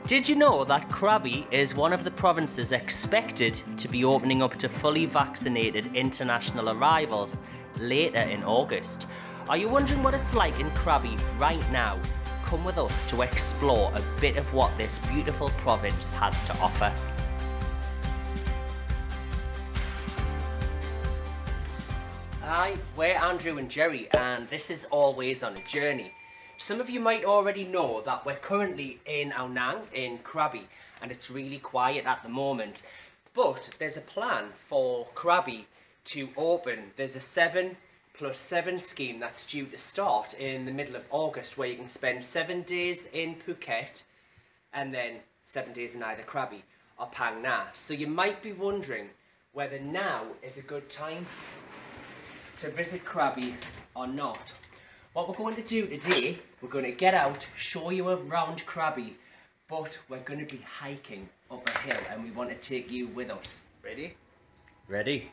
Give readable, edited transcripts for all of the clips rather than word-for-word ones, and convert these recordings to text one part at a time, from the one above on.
Did you know that Krabi is one of the provinces expected to be opening up to fully vaccinated international arrivals later in August? Are you wondering what it's like in Krabi right now? Come with us to explore a bit of what this beautiful province has to offer. Hi, we're Andrew and Jerry, and this is Always on a Journey. Some of you might already know that we're currently in Ao Nang in Krabi, and it's really quiet at the moment. But there's a plan for Krabi to open. There's a 7+7 scheme that's due to start in the middle of August, where you can spend 7 days in Phuket and then 7 days in either Krabi or Phang Nga. So you might be wondering whether now is a good time to visit Krabi or not. What we're going to do today, we're going to get out, show you around Krabi, but we're going to be hiking up a hill and we want to take you with us. Ready? Ready.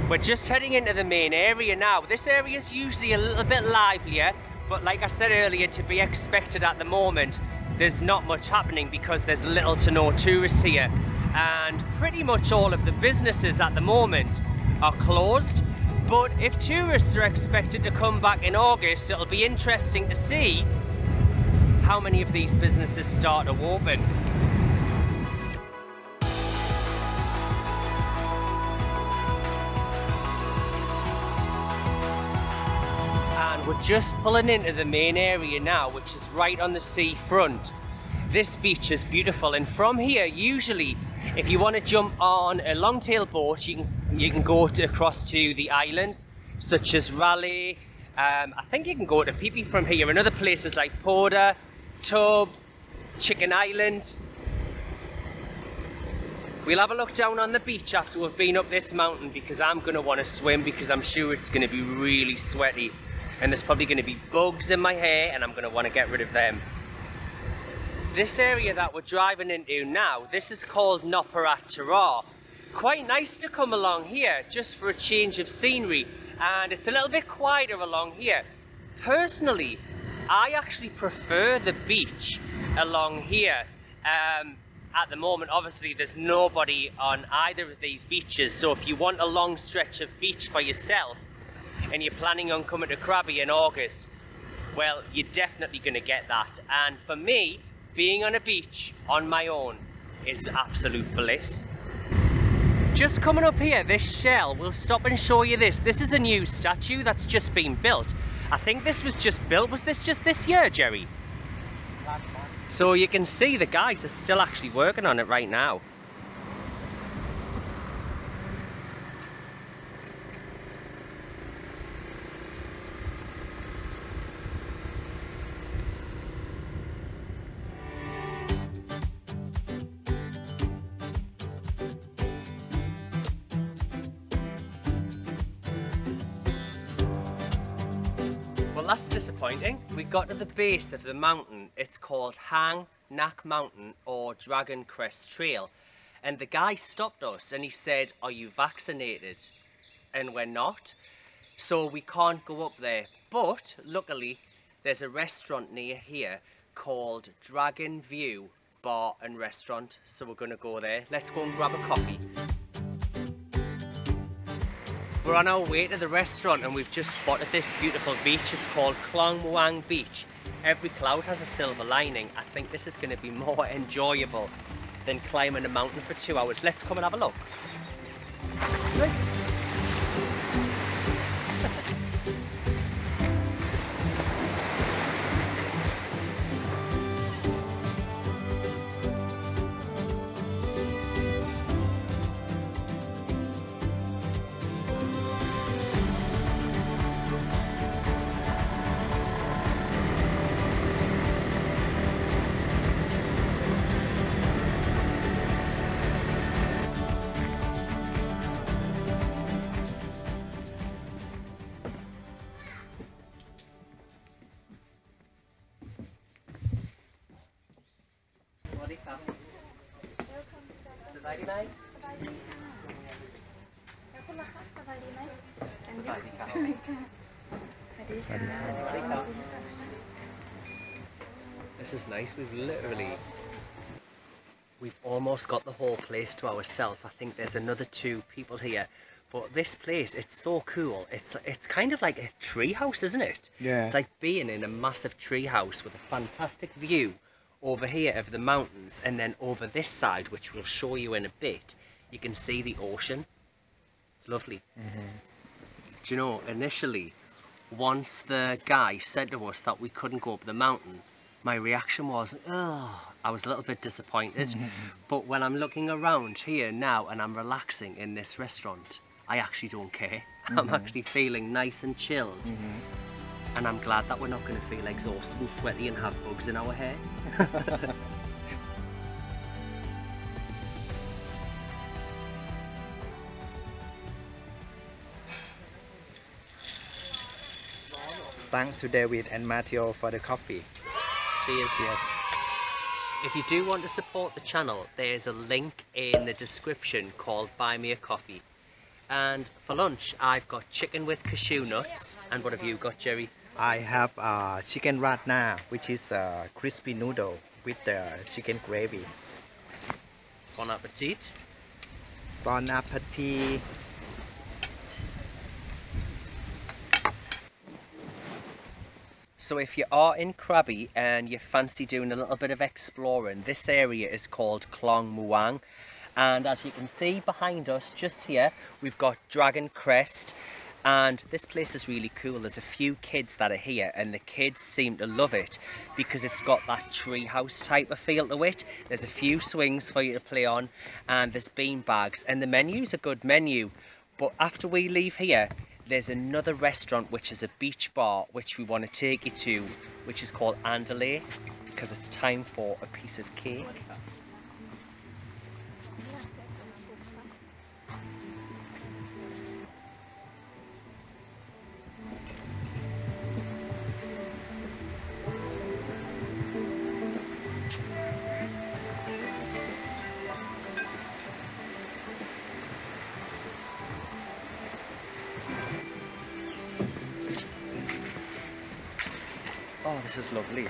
We're just heading into the main area now. This area is usually a little bit livelier, but like I said earlier, to be expected at the moment, there's not much happening because there's little to no tourists here. And pretty much all of the businesses at the moment are closed. But if tourists are expected to come back in August, it'll be interesting to see how many of these businesses start to open. And we're just pulling into the main area now, which is right on the seafront. This beach is beautiful, and from here, usually, if you want to jump on a long-tail boat, you can go across to the islands, such as Raleigh. I think you can go to Phi Phi from here, and other places like Poda, Tub, Chicken Island. We'll have a look down on the beach after we've been up this mountain, because I'm going to want to swim, because I'm sure it's going to be really sweaty. And there's probably going to be bugs in my hair, and I'm going to want to get rid of them. This area that we're driving into now, this is called Noparat Tara. Quite nice to come along here, just for a change of scenery. And it's a little bit quieter along here. Personally, I actually prefer the beach along here. At the moment, obviously, there's nobody on either of these beaches. So if you want a long stretch of beach for yourself, and you're planning on coming to Krabi in August, well, you're definitely going to get that. And for me, being on a beach on my own is absolute bliss. Just coming up here, this shell, we'll stop and show you this. This is a new statue that's just been built. I think this was just built. Was this just this year, Jerry? Last month. So you can see the guys are still actually working on it right now. Well, that's disappointing. We got to the base of the mountain. It's called Hang Nak Mountain or Dragon Crest Trail. And the guy stopped us and he said, "Are you vaccinated?" And we're not. So we can't go up there. But luckily, there's a restaurant near here called Dragon View Bar and Restaurant. So we're going to go there. Let's go and grab a coffee. We're on our way to the restaurant and we've just spotted this beautiful beach. It's called Klong Muang Beach. Every cloud has a silver lining. I think this is going to be more enjoyable than climbing a mountain for 2 hours. Let's come and have a look. This is nice. We've almost got the whole place to ourselves. I think there's another 2 people here. But this place, it's so cool. It's kind of like a tree house, isn't it? Yeah. It's like being in a massive tree house with a fantastic view over here of the mountains, and then over this side, which we'll show you in a bit, you can see the ocean. It's lovely. Do you know, initially, once the guy said to us that we couldn't go up the mountain, my reaction was, oh, I was a little bit disappointed. But when I'm looking around here now and I'm relaxing in this restaurant, I actually don't care. I'm actually feeling nice and chilled. And I'm glad that we're not going to feel exhausted and sweaty and have bugs in our hair. Thanks to David and Matteo for the coffee. Cheers. Yes. If you do want to support the channel, there's a link in the description called Buy Me a Coffee. And for lunch, I've got chicken with cashew nuts. And what have you got, Jerry? I have chicken ratna, which is a crispy noodle with the chicken gravy. Bon appetit. Bon appetit. So if you are in Krabi and you fancy doing a little bit of exploring, this area is called Klong Muang. And as you can see behind us, just here, we've got Dragon Crest. And this place is really cool. There's a few kids that are here, and the kids seem to love it because it's got that treehouse type of feel to it. There's a few swings for you to play on, and there's bean bags, and the menu's a good menu. But after we leave here, there's another restaurant which is a beach bar which we want to take you to, which is called Andalay, because it's time for a piece of cake. Oh, this is lovely.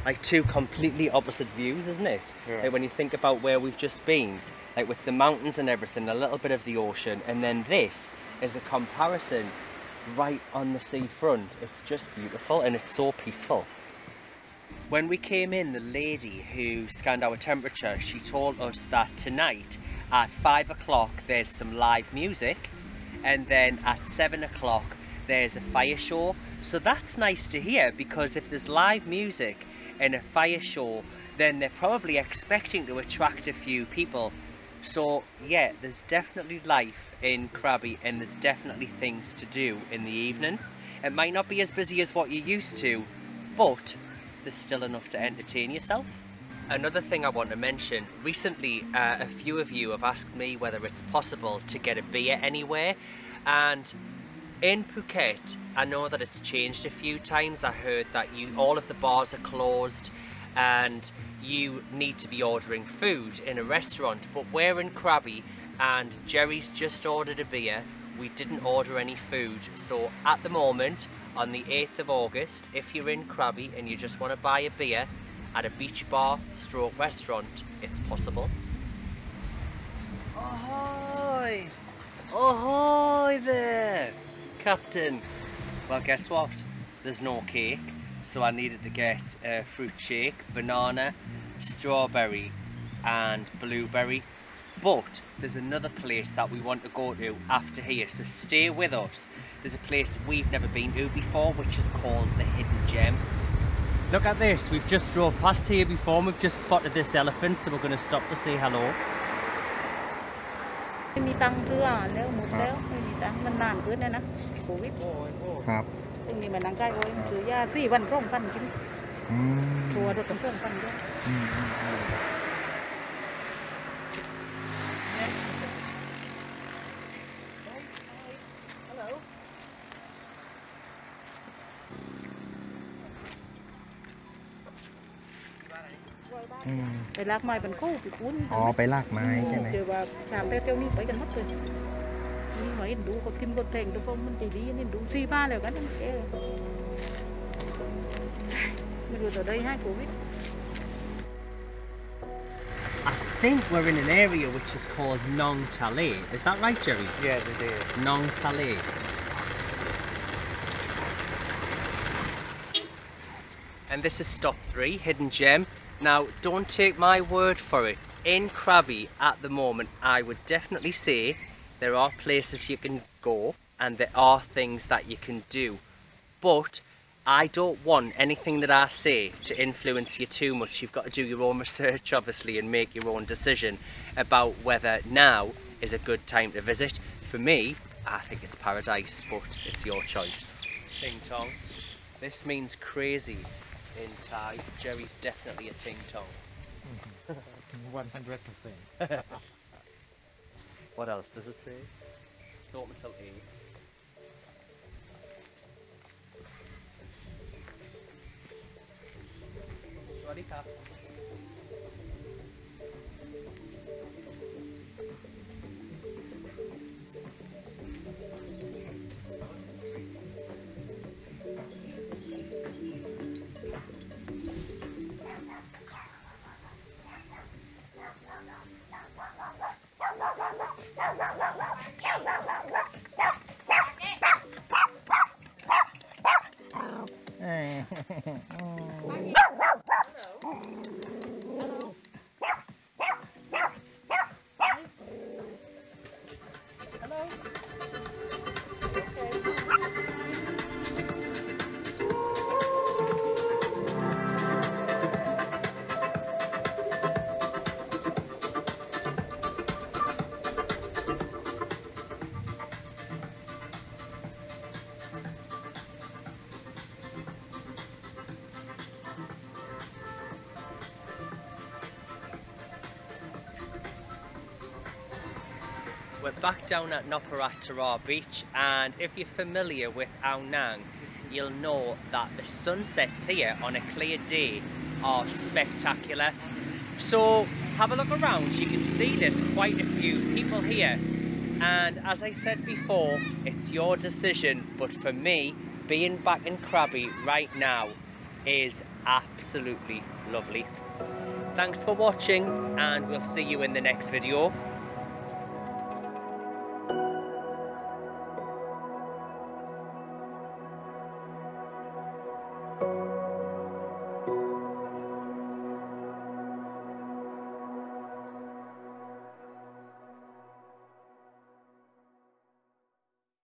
Like 2 completely opposite views, isn't it? Yeah. Like when you think about where we've just been, like with the mountains and everything, a little bit of the ocean, and then this is a comparison right on the seafront. It's just beautiful and it's so peaceful. When we came in, the lady who scanned our temperature, she told us that tonight at 5 o'clock there's some live music, and then at 7 o'clock there's a fire show. So that's nice to hear, because if there's live music and a fire show, then they're probably expecting to attract a few people. So yeah, there's definitely life in Krabi, and there's definitely things to do in the evening. It might not be as busy as what you're used to, but there's still enough to entertain yourself. Another thing I want to mention, recently a few of you have asked me whether it's possible to get a beer anywhere, and in Phuket, I know that it's changed a few times. I heard that all of the bars are closed and you need to be ordering food in a restaurant, but we're in Krabi and Jerry's just ordered a beer. We didn't order any food, so at the moment, on the 8th of August, if you're in Krabi and you just want to buy a beer at a beach bar stroke restaurant, it's possible. Ahoy! Ahoy there! Captain. Well, guess what? There's no cake, so I needed to get a fruit shake, banana, strawberry and blueberry. But there's another place that we want to go to after here, so stay with us. There's a place we've never been to before, which is called the Hidden Gem. Look at this, we've just drove past here before and we've just spotted this elephant, so we're going to stop to say hello. ไม่มีตังค์ซื้ออาหารแล้วหมดแล้วไม่มีตังค์มันนานเกินนะโควิด ครับ ซึ่งนี่มันนั่งใกล้โอ้ยซื้อยา4 วัน2 พันกินชัวร์รถต้อง2 พันด้วย ไปลากไม้เป็นคู่ไปคุ้น อ๋อไปลากไม้ใช่ไหม เจอว่าถามเที่ยวนี้ไปกันหมดเลยนี่หน่อยดูเขาทิมรถแทงดูเขามันใจดีนี่ดูซีบ้าแล้วกันนั่นเอง ไม่รู้ตัวใดให้โควิด I think we're in an area which is called Nong Tale. Is that right, Jerry? Yes, it is. Nong Tale. And this is stop 3, Hidden Gem. Now, don't take my word for it. In Krabi at the moment, I would definitely say there are places you can go and there are things that you can do. But I don't want anything that I say to influence you too much. You've got to do your own research, obviously, and make your own decision about whether now is a good time to visit. For me, I think it's paradise, but it's your choice. Ting Tong. This means crazy in Thai. Jerry's definitely a Ting Tong. 100%. What else does it say? It's open until 8. Ready, Cap? We're back down at Noparat Beach, and if you're familiar with Ao Nang, you'll know that the sunsets here on a clear day are spectacular. So have a look around, you can see there's quite a few people here, and as I said before, it's your decision, but for me, being back in Krabi right now is absolutely lovely. Thanks for watching, and we'll see you in the next video.